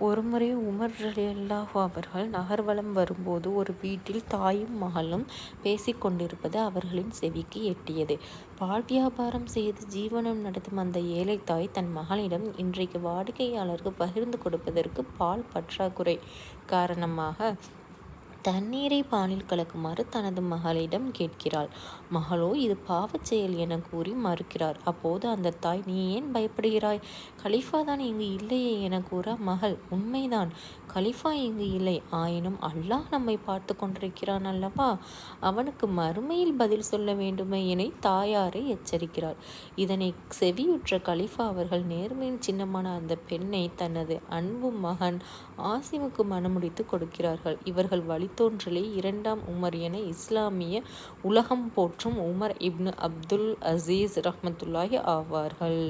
ஒருமுறை உமர் ரலியல்லாஹு அவர்கள் நகர்வலம் வரும்போது ஒரு வீட்டில் தாயும் மகளும் பேசிக்கொண்டிருப்பது அவர்களின் செவிக்கு எட்டியது. பால் வியாபாரம் செய்து ஜீவனம் நடத்தும் அந்த ஏழை தாய் தன் மகளிடம் இன்றைக்கு வாடிக்கையாளருக்கு பகிர்ந்து கொடுப்பதற்கு பால் பற்றாக்குறை காரணமாக தண்ணீரை பாலில் கலக்குமாறு தனது மகளிடம் கேட்கிறாள். மகளோ இது பாவச் செயல் என கூறி மறுக்கிறார். அப்போது அந்த தாய், நீ ஏன் பயப்படுகிறாய்? கலிஃபா தான் இங்கு இல்லையே என கூற மகள், உண்மைதான், கலிஃபா இங்கு இல்லை, ஆயினும் அல்லாஹ் நம்மை பார்த்து கொண்டிருக்கிறான் அல்லவா, அவனுக்கு மறுமையில் பதில் சொல்ல வேண்டுமே என தாயாரை எச்சரிக்கிறாள். இதனை செவியுற்ற கலிஃபா அவர்கள் நேர்மையின் சின்னமான அந்த பெண்ணை தனது அன்பு மகன் ஆசிமுக்கு மணமுடித்து கொடுக்கிறார்கள். இவர்கள் வழித்தோன்றலே இரண்டாம் உமர் என இஸ்லாமிய உலகம் போற்றும் உமர் இப்னு அப்துல் அசீஸ் ரஹ்மத்துல்லாஹி ஆவார்கள்.